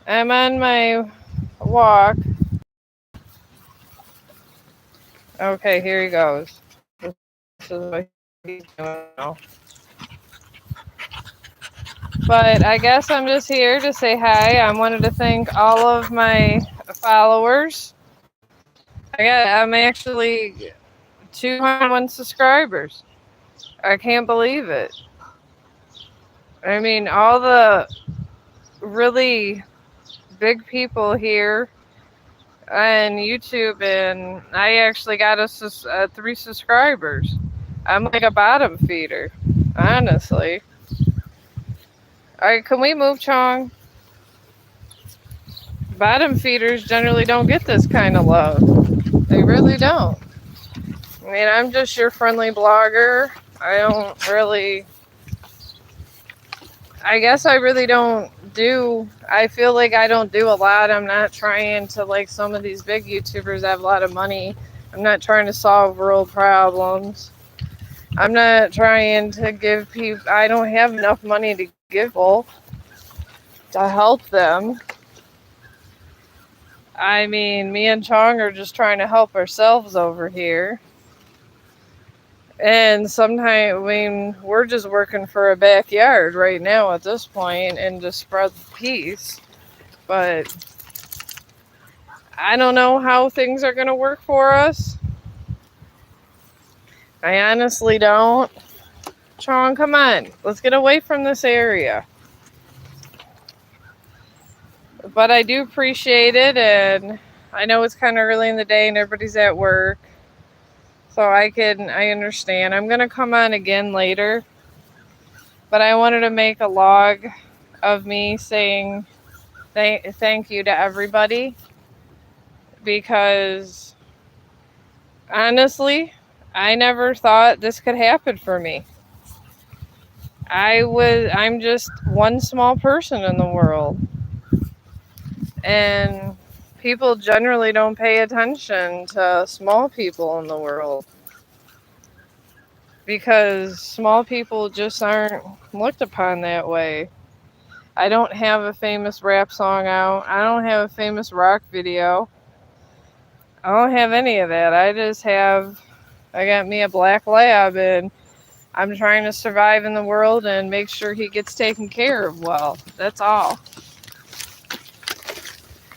I'm on my walk. Okay, here he goes. This is what he's doing now. But I guess I'm just here to say hi. I wanted to thank all of my followers. I'm actually 201 subscribers. I can't believe it. I mean, all the really big people here on YouTube, and I actually got us 3 subscribers. I'm like a bottom feeder, honestly. All right, can we move, Chong? Bottom feeders generally don't get this kind of love. They really don't. I mean, I'm just your friendly blogger. I don't really. I guess I really don't do. I feel like I don't do a lot. I'm not trying to, like some of these big YouTubers have a lot of money. I'm not trying to solve world problems. I'm not trying to give people. I don't have enough money to give people to help them. I mean, me and Chong are just trying to help ourselves over here. And sometimes, I mean, we're just working for a backyard right now at this point and to spread peace. But I don't know how things are going to work for us. I honestly don't. Chong, come on. Let's get away from this area. But I do appreciate it, and I know it's kind of early in the day and everybody's at work. So I understand. I'm going to come on again later. But I wanted to make a log of me saying thank you to everybody because honestly, I never thought this could happen for me. I'm just one small person in the world. And people generally don't pay attention to small people in the world because small people just aren't looked upon that way. I don't have a famous rap song out. I don't have a famous rock video. I don't have any of that. I got me a black lab, and I'm trying to survive in the world and make sure he gets taken care of well. That's all.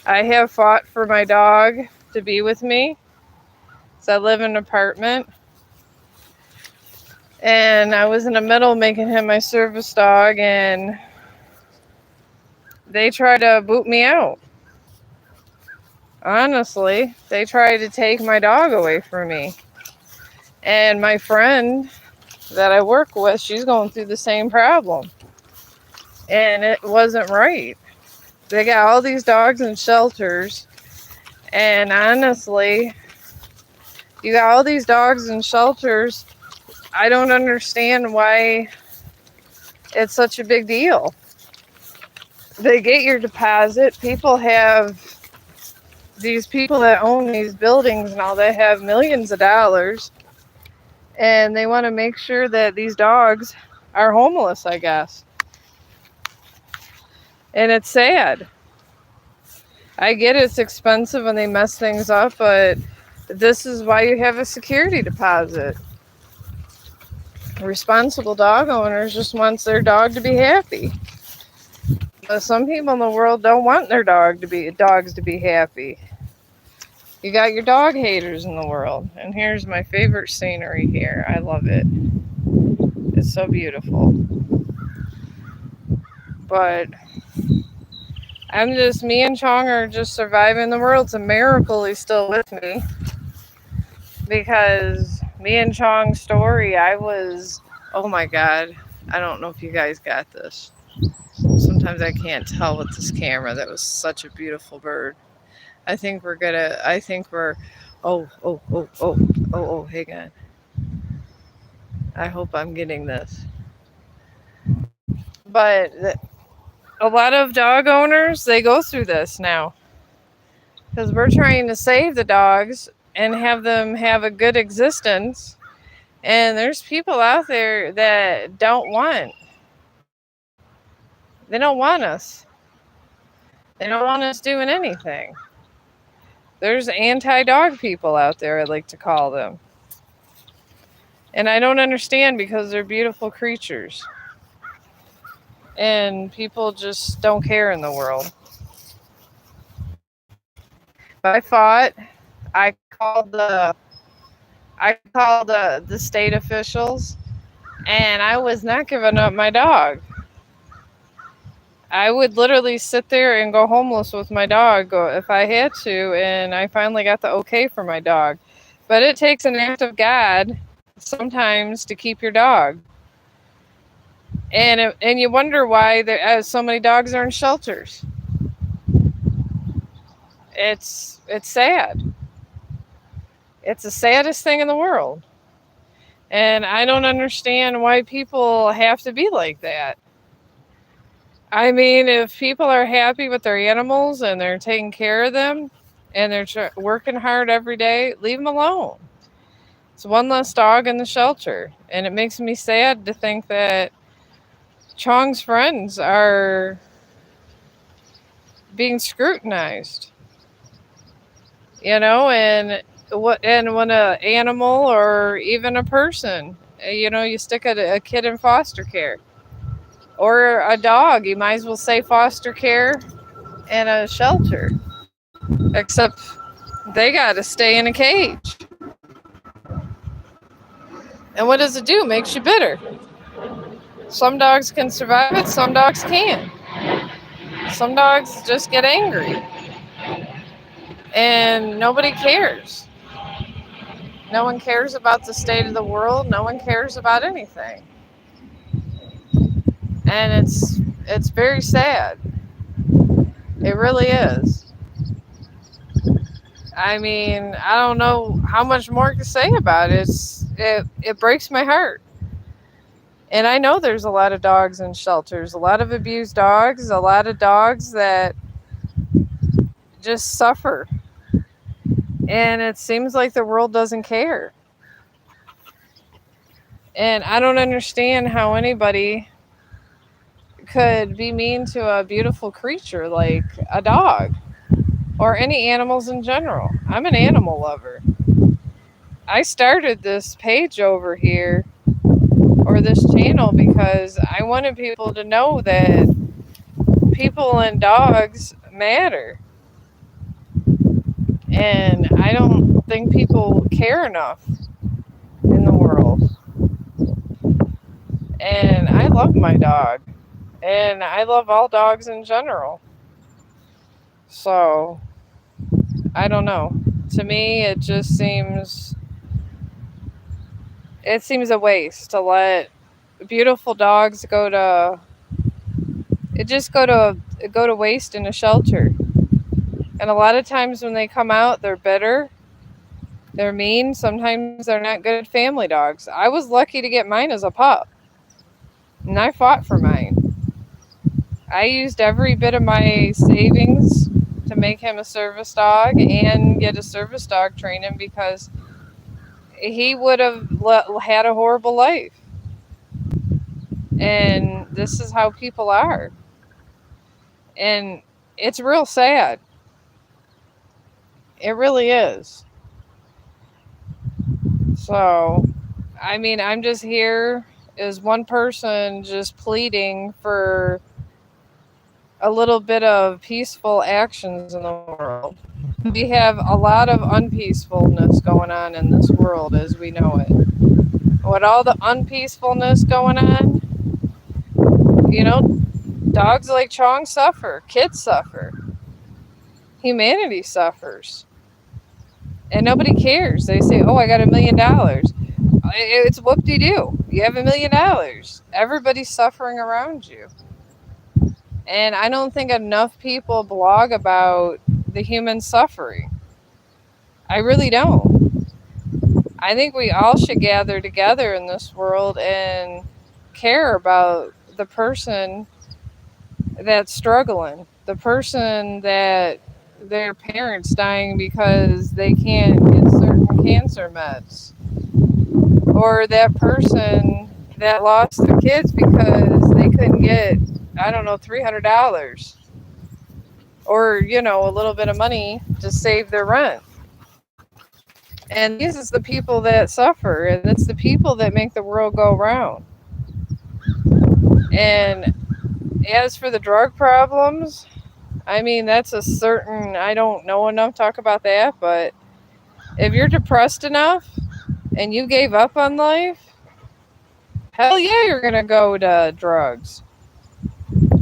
I have fought for my dog to be with me. So I live in an apartment. And I was in the middle making him my service dog, and they tried to boot me out. Honestly, they tried to take my dog away from me. And my friend that I work with, she's going through the same problem. And it wasn't right. They got all these dogs in shelters. And honestly, you got all these dogs in shelters. I don't understand why it's such a big deal. They get your deposit. These people that own these buildings and all that have millions of dollars. And they want to make sure that these dogs are homeless, I guess. And it's sad. I get it's expensive and they mess things up, but this is why you have a security deposit. Responsible dog owners just wants their dog to be happy. But some people in the world don't want their dogs to be happy. You got your dog haters in the world. And here's my favorite scenery here. I love it. It's so beautiful. But me and Chong are just surviving the world. It's a miracle he's still with me. Because me and Chong's story, oh my God, I don't know if you guys got this. Sometimes I can't tell with this camera. That was such a beautiful bird. I think we're, hang on. I hope I'm getting this. But a lot of dog owners, they go through this now. Because we're trying to save the dogs and have them have a good existence. And there's people out there that they don't want us. They don't want us doing anything. There's anti-dog people out there, I like to call them. And I don't understand because they're beautiful creatures. And people just don't care in the world. But I fought. I called the state officials, and I was not giving up my dog. I would literally sit there and go homeless with my dog if I had to, and I finally got the okay for my dog. But it takes an act of God sometimes to keep your dog, and you wonder why so many dogs are in shelters. It's sad. It's the saddest thing in the world, and I don't understand why people have to be like that. I mean, if people are happy with their animals and they're taking care of them and they're working hard every day, leave them alone. It's one less dog in the shelter. And it makes me sad to think that Chong's friends are being scrutinized, and when a animal or even a person, you stick a kid in foster care or a dog, you might as well say foster care and a shelter. Except they got to stay in a cage. And what does it do? It makes you bitter. Some dogs can survive it, some dogs can't. Some dogs just get angry. And nobody cares. No one cares about the state of the world. No one cares about anything. And it's very sad. It really is. I mean, I don't know how much more to say about it. It breaks my heart. And I know there's a lot of dogs in shelters, a lot of abused dogs, a lot of dogs that just suffer. And it seems like the world doesn't care. And I don't understand how anybody could be mean to a beautiful creature like a dog or any animals in general. I'm an animal lover. I started this page over here or this channel because I wanted people to know that people and dogs matter. And I don't think people care enough in the world. And I love my dog. And I love all dogs in general. So, I don't know. To me, it seems a waste to let beautiful dogs go to waste in a shelter. And a lot of times when they come out, they're bitter, they're mean, sometimes they're not good family dogs. I was lucky to get mine as a pup, and I fought for mine. I used every bit of my savings to make him a service dog and get a service dog training because he would have had a horrible life. And this is how people are. And it's real sad. It really is. So, I mean, I'm just here as one person just pleading for a little bit of peaceful actions in the world. We have a lot of unpeacefulness going on in this world as we know it. With all the unpeacefulness going on, you know, dogs like Chong suffer, kids suffer, humanity suffers, and nobody cares. They say, "Oh, I got $1 million." It's whoop-de-doo. You have $1 million. Everybody's suffering around you. And I don't think enough people blog about the human suffering. I really don't. I think we all should gather together in this world and care about the person that's struggling, the person that their parents dying because they can't get certain cancer meds, or that person that lost their kids because they couldn't get, I don't know, $300 or, a little bit of money to save their rent. And these is the people that suffer, and it's the people that make the world go round. And as for the drug problems, I mean, that's a certain, I don't know enough to talk about that, but if you're depressed enough and you gave up on life, hell yeah, you're going to go to drugs.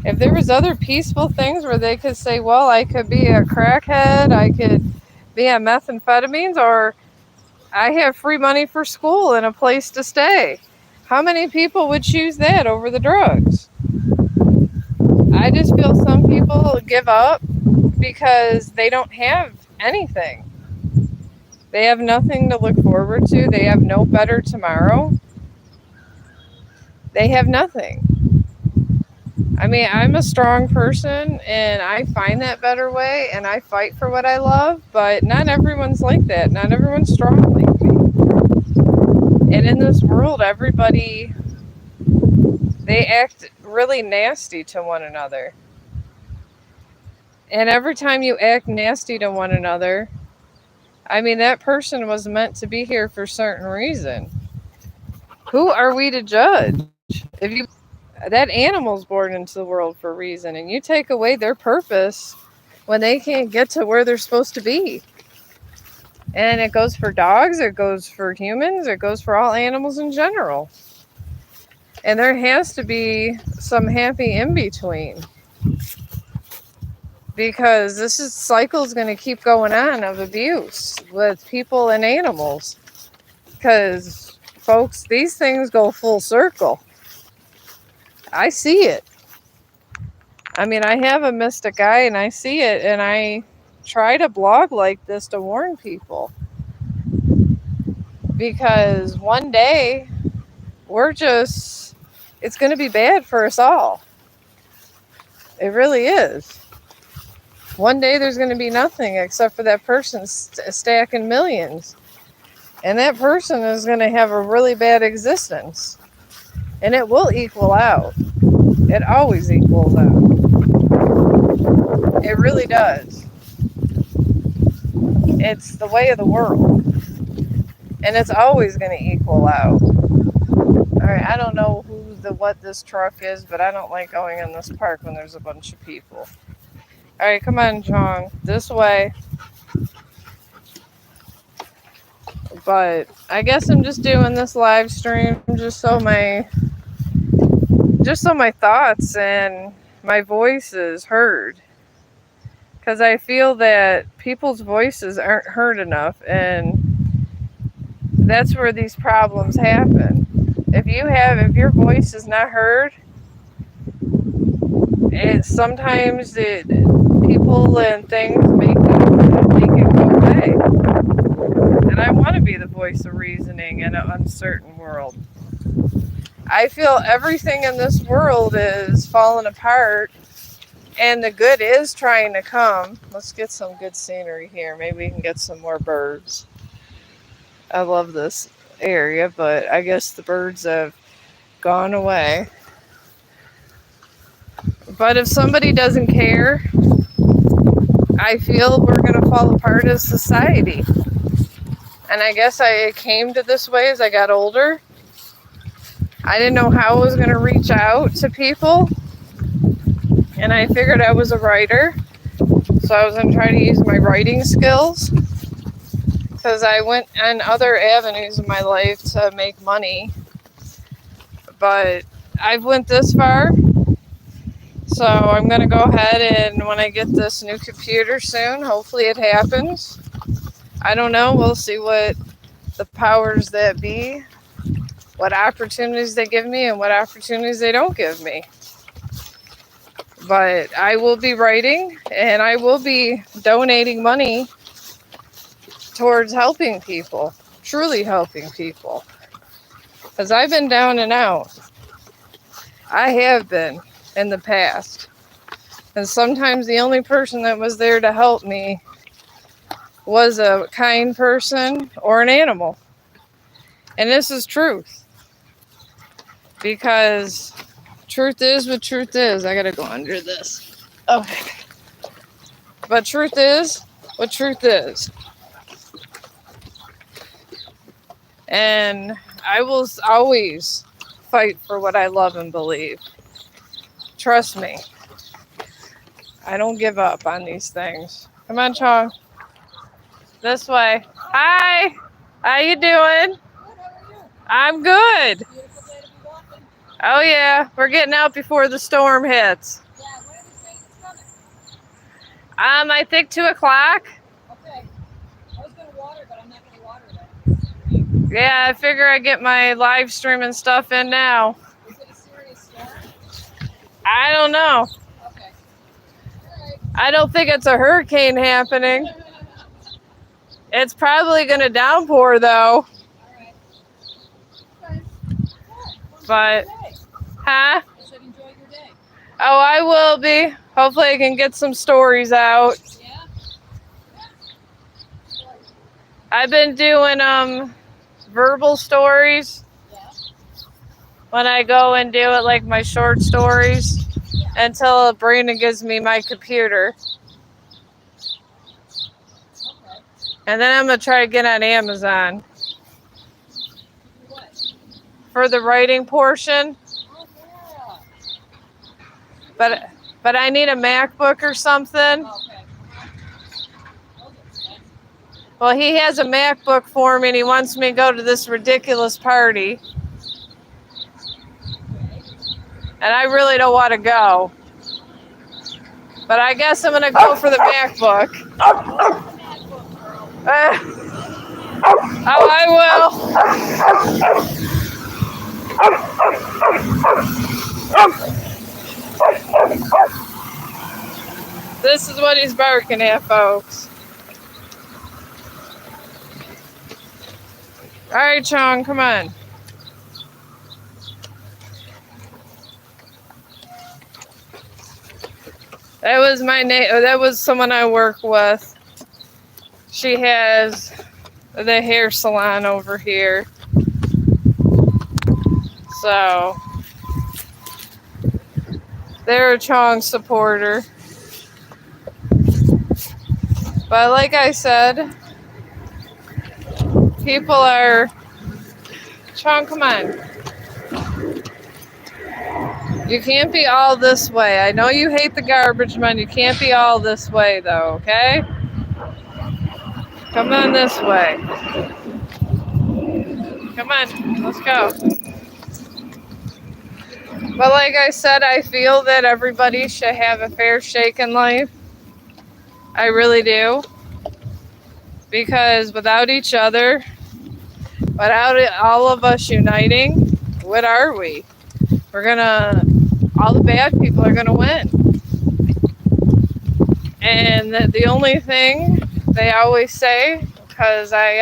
If there was other peaceful things where they could say, well, I could be a crackhead, I could be on methamphetamines, or I have free money for school and a place to stay. How many people would choose that over the drugs? I just feel some people give up because they don't have anything. They have nothing to look forward to. They have no better tomorrow. They have nothing. I mean, I'm a strong person and I find that better way and I fight for what I love, but not everyone's like that. Not everyone's strong like me. And in this world, everybody, they act really nasty to one another. And every time you act nasty to one another, I mean, that person was meant to be here for a certain reason. Who are we to judge? If you that animal's born into the world for a reason, and you take away their purpose when they can't get to where they're supposed to be. And it goes for dogs, it goes for humans, it goes for all animals in general. And there has to be some happy in between. Because this cycle is going to keep going on of abuse with people and animals. Because, folks, these things go full circle. I see it. I mean, I have a mystic eye and I see it, and I try to blog like this to warn people. Because one day, it's going to be bad for us all. It really is. One day there's going to be nothing except for that person stacking millions. And that person is going to have a really bad existence. And it will equal out. It always equals out. It really does. It's the way of the world. And it's always going to equal out. Alright, I don't know what this truck is, but I don't like going in this park when there's a bunch of people. Alright, come on, Chong. This way. But I guess I'm just doing this live stream just so my thoughts and my voice is heard. Because I feel that people's voices aren't heard enough, and that's where these problems happen. If your voice is not heard, sometimes people and things make it go away. And I want to be the voice of reasoning in an uncertain world. I feel everything in this world is falling apart, and the good is trying to come. Let's get some good scenery here. Maybe we can get some more birds. I love this area, but I guess the birds have gone away. But if somebody doesn't care, I feel we're going to fall apart as society. And I guess I came to this way as I got older. I didn't know how I was going to reach out to people. And I figured I was a writer. So I was going to try to use my writing skills. Because I went on other avenues in my life to make money. But I've went this far. So I'm going to go ahead and when I get this new computer soon, hopefully it happens. I don't know. We'll see what the powers that be, what opportunities they give me and what opportunities they don't give me. But I will be writing and I will be donating money towards helping people, truly helping people. Because I've been down and out. I have been in the past. And sometimes the only person that was there to help me was a kind person or an animal. And this is truth. Because truth is what truth is. I gotta go under this. Okay. But truth is what truth is. And I will always fight for what I love and believe. Trust me. I don't give up on these things. Come on, Chong. This way. Hi. How you doing? I'm good. Oh yeah, we're getting out before the storm hits. I think 2:00. Okay. I was gonna water, but I'm not gonna water that. Yeah, I figure I get my live streaming stuff in now. Is it a serious storm? I don't know. Okay. All right. I don't think it's a hurricane happening. It's probably gonna downpour though. All right. Okay. But, huh? I said enjoy your day. Oh, I will be. Hopefully I can get some stories out. Yeah? I've been doing verbal stories Yeah? when I go and do it, like my short stories, until Brandon gives me my computer. Okay. And then I'm going to try to get on Amazon What? for the writing portion. Oh, yeah. But I need a MacBook or something. Okay. Well, he has a MacBook for me and he wants me to go to this ridiculous party. And I really don't want to go. But I guess I'm going to go for the MacBook. Oh, I will. This is what he's barking at, folks. All right, Chong, come on. That was that was someone I work with. She has the hair salon over here. So they're a Chong supporter. But like I said, people are... Chong, come on. You can't be all this way. I know you hate the garbage man. You can't be all this way, though, okay? Come on this way. Come on, let's go. But like I said, I feel that everybody should have a fair shake in life. I really do. Because without each other, without all of us uniting, what are we? All the bad people are gonna win. And the only thing they always say, because I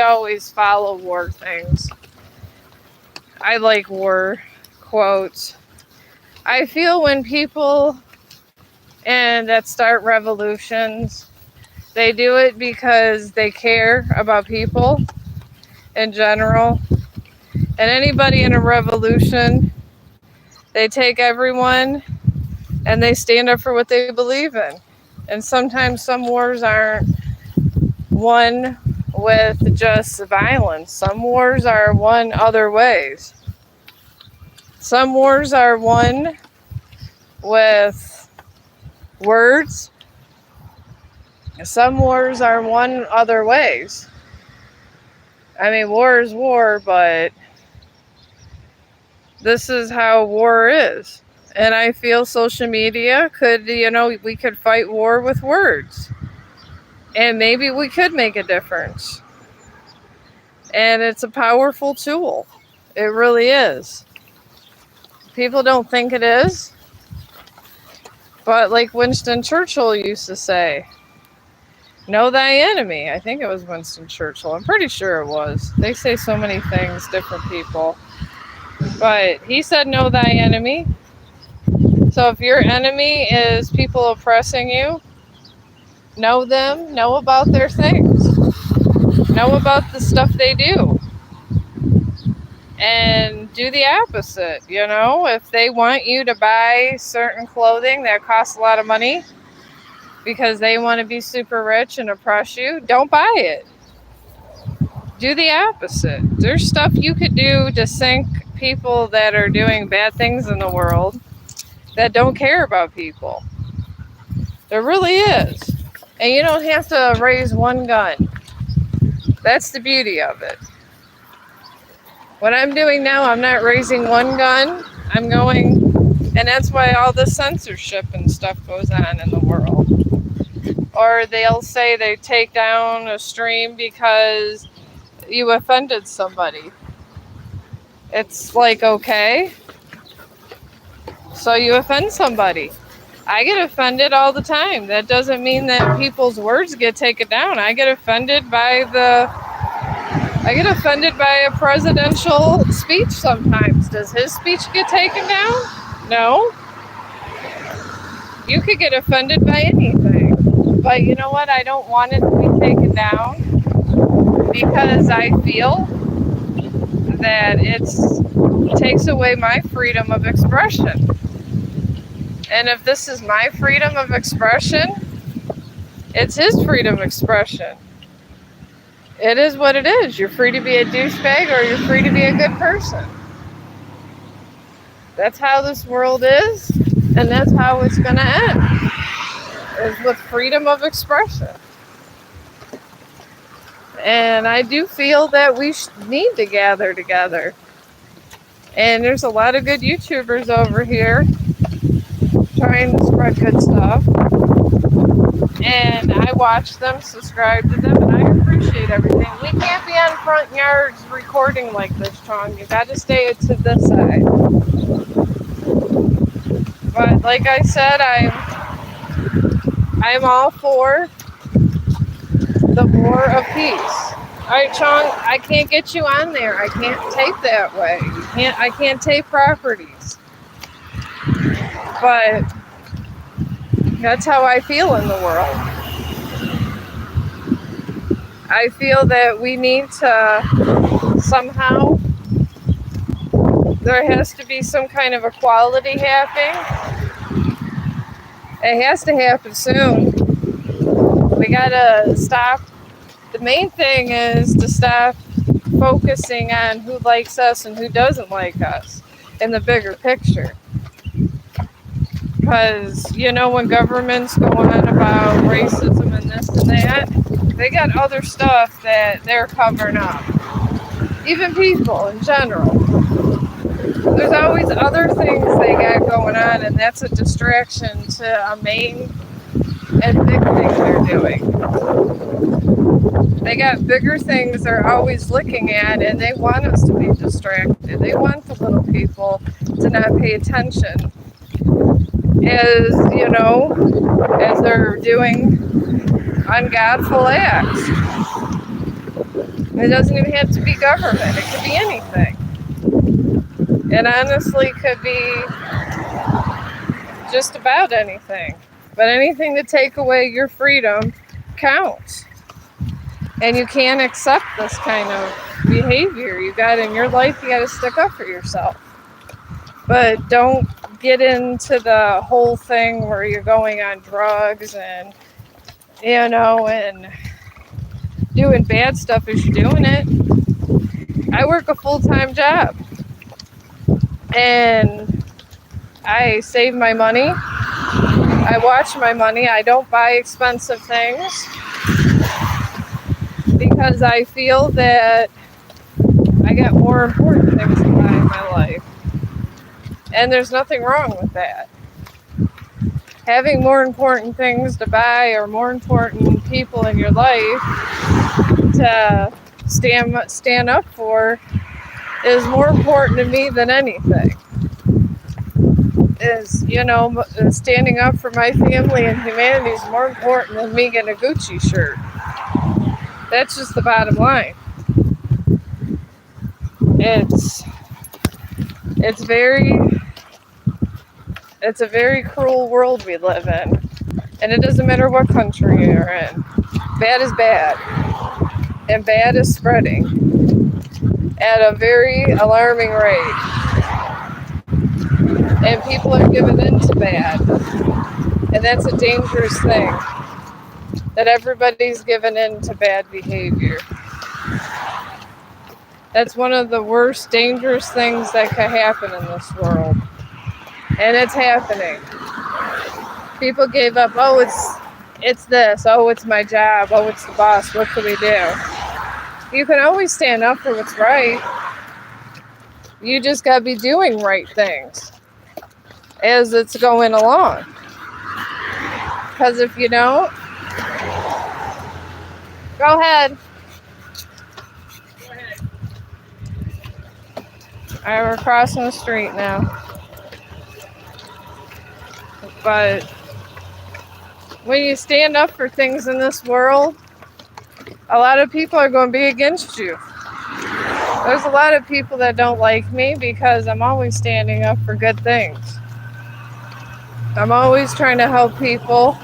always follow war things. I like war quotes. I feel when people that start revolutions, they do it because they care about people in general. And anybody in a revolution, they take everyone and they stand up for what they believe in. And sometimes some wars aren't won with just violence. Some wars are won other ways. Some wars are won with words. Some wars are won other ways. I mean, war is war, but this is how war is. And I feel social media could, we could fight war with words. And maybe we could make a difference. And it's a powerful tool. It really is. People don't think it is. But like Winston Churchill used to say, know thy enemy. I think it was Winston Churchill. I'm pretty sure it was. They say so many things, different people. But he said, know thy enemy. So if your enemy is people oppressing you, know them, know about their things, know about the stuff they do, and do the opposite. If they want you to buy certain clothing that costs a lot of money, because they want to be super rich and oppress you, don't buy it. Do the opposite. There's stuff you could do to sink people that are doing bad things in the world that don't care about people. There really is. And you don't have to raise one gun. That's the beauty of it. What I'm doing now, I'm not raising one gun. I'm going, and that's why all the censorship and stuff goes on in the world. Or they'll say they take down a stream because you offended somebody. It's like, okay, so you offend somebody. I get offended all the time. That doesn't mean that people's words get taken down. I get offended by a presidential speech sometimes. Does his speech get taken down? No. You could get offended by anything. But you know what? I don't want it to be taken down because I feel that it takes away my freedom of expression. And if this is my freedom of expression, it's his freedom of expression. It is what it is. You're free to be a douchebag or you're free to be a good person. That's how this world is, and that's how it's going to end, is with freedom of expression. And I do feel that we need to gather together. And there's a lot of good YouTubers over here trying to spread good stuff. And I watch them, subscribe to them, and I appreciate everything. We can't be on front yards recording like this, Chong. You got to stay to this side. But like I said, I'm all for the war of peace. All right, Chong, I can't get you on there. I can't tape that way. I can't tape properties. But that's how I feel in the world. I feel that we need to somehow, there has to be some kind of equality happening. It has to happen soon. We gotta stop. The main thing is to stop focusing on who likes us and who doesn't like us in the bigger picture. Because, you know, when governments go on about racism and this and that, they got other stuff that they're covering up. Even people in general. There's always other things they got going on, and that's a distraction to a main and big thing they're doing. They got bigger things they're always looking at, and they want us to be distracted. They want the little people to not pay attention. As you know, as they're doing ungodful acts. It doesn't even have to be government, it could be anything. It honestly could be just about anything. But anything to take away your freedom counts. And you can't accept this kind of behavior. You got in your life, you got to stick up for yourself. But don't get into the whole thing where you're going on drugs and, you know, and doing bad stuff as you're doing it. I work a full-time job. And I save my money. I watch my money. I don't buy expensive things because I feel that I got more important things to buy in my life. And there's nothing wrong with that. Having more important things to buy or more important people in your life to stand up for is more important to me than anything. Is, you know, standing up for my family and humanity is more important than me getting a Gucci shirt. That's just the bottom line. It's a very cruel world we live in. And it doesn't matter what country you're in. Bad is bad. And bad is spreading at a very alarming rate. And people are giving in to bad. And that's a dangerous thing. that everybody's given in to bad behavior. That's one of the worst, dangerous things that could happen in this world. And it's happening. People gave up, oh, it's this, oh, it's my job, oh, it's the boss, what can we do? You can always stand up for what's right. You just gotta be doing right things as it's going along. Because if you don't, go ahead. Alright, we're crossing the street now. But when you stand up for things in this world, a lot of people are going to be against you. There's a lot of people that don't like me because I'm always standing up for good things. I'm always trying to help people.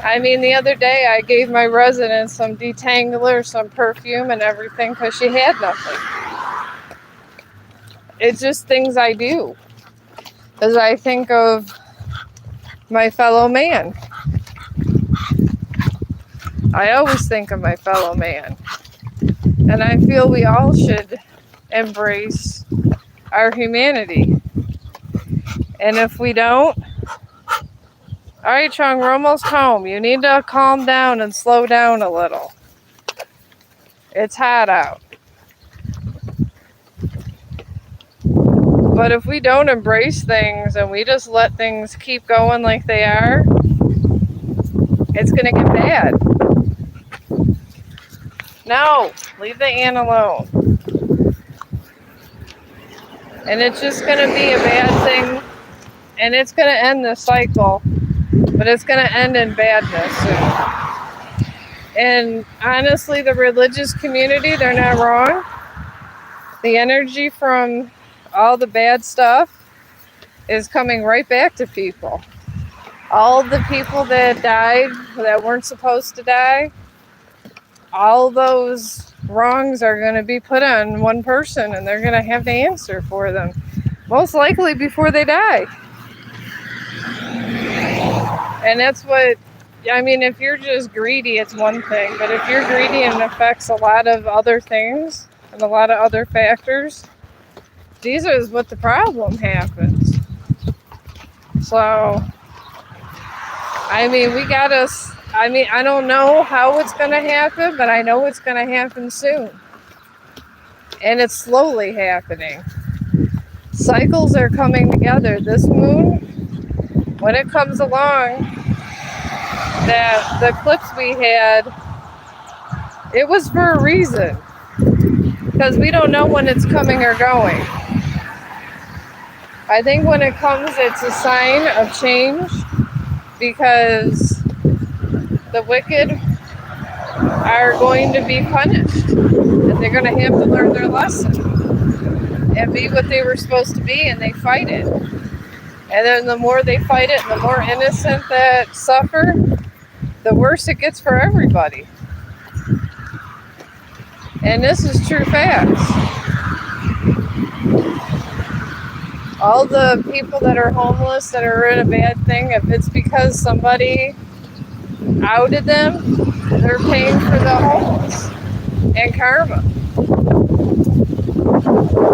I mean, the other day I gave my resident some detangler, some perfume and everything because she had nothing. It's just things I do as I think of my fellow man. I always think of my fellow man. And I feel we all should embrace our humanity. And if we don't, all right, Chong, we're almost home. You need to calm down and slow down a little. It's hot out. But if we don't embrace things and we just let things keep going like they are, it's going to get bad. No, leave the ant alone. And it's just going to be a bad thing. And it's going to end the cycle. But it's going to end in badness soon. And honestly, the religious community, they're not wrong. The energy from all the bad stuff is coming right back to people. All the people that died that weren't supposed to die, all those wrongs are going to be put on one person and they're going to have to answer for them. Most likely before they die. And that's what, I mean, if you're just greedy, it's one thing. But if you're greedy and it affects a lot of other things and a lot of other factors, these is what the problem happens. So, I mean, I don't know how it's going to happen, but I know it's going to happen soon. And it's slowly happening. Cycles are coming together. This moon, when it comes along, the eclipse we had, it was for a reason. Because we don't know when it's coming or going. I think when it comes, it's a sign of change because the wicked are going to be punished and they're going to have to learn their lesson and be what they were supposed to be, and they fight it. And then the more they fight it and the more innocent that suffer, the worse it gets for everybody. And this is true facts. All the people that are homeless, that are in a bad thing, if it's because somebody outed them, they're paying for the homeless and karma.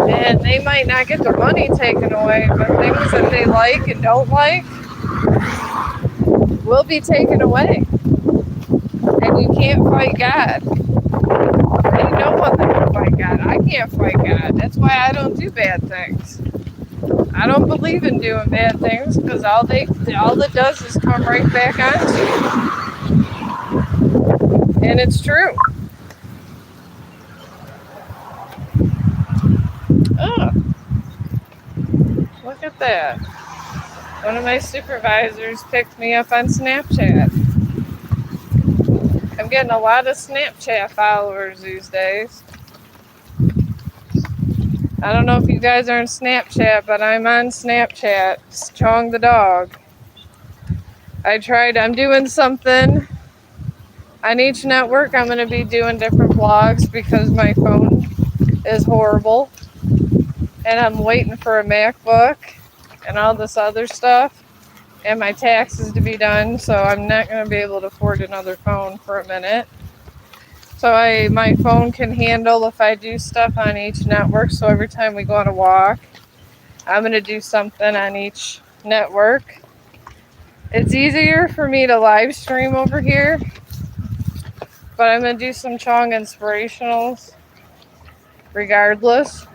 And they might not get their money taken away, but things that they like and don't like will be taken away. And you can't fight God. Ain't no one that can fight God. I can't fight God. That's why I don't do bad things. I don't believe in doing bad things because all it does is come right back onto you. And it's true. Oh, look at that. One of my supervisors picked me up on Snapchat. I'm getting a lot of Snapchat followers these days. I don't know if you guys are on Snapchat, but I'm on Snapchat. It's Chong the dog. I'm doing something. On each network, I'm going to be doing different vlogs because my phone is horrible. And I'm waiting for a MacBook and all this other stuff. and my taxes to be done, so I'm not going to be able to afford another phone for a minute. So my phone can handle if I do stuff on each network. So every time we go on a walk, I'm going to do something on each network. It's easier for me to live stream over here, but I'm going to do some Chong inspirationals regardless.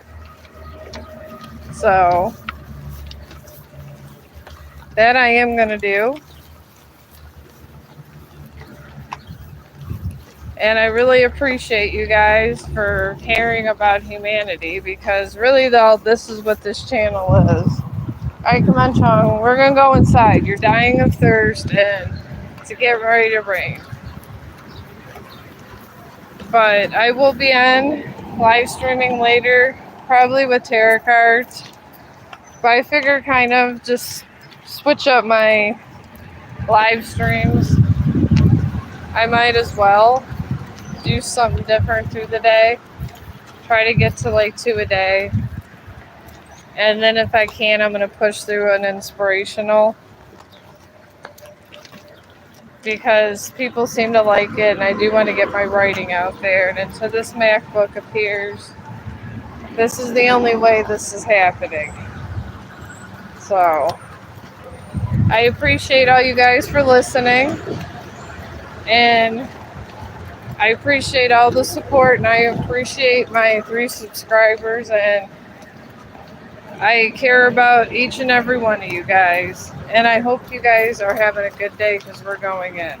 So that I am going to do. And I really appreciate you guys for caring about humanity, because really, though, this is what this channel is. Alright, come on, Chong. We're going to go inside. You're dying of thirst and to get ready to rain. But I will be on live streaming later, probably with tarot cards. But I figure kind of just switch up my live streams. I might as well do something different through the day. Try to get to like 2 a day. And then if I can, I'm going to push through an inspirational, because people seem to like it, and I do want to get my writing out there. And until this MacBook appears, this is the only way this is happening. So I appreciate all you guys for listening, and I appreciate all the support, and I appreciate my 3 subscribers, and I care about each and every one of you guys. And I hope you guys are having a good day, because we're going in.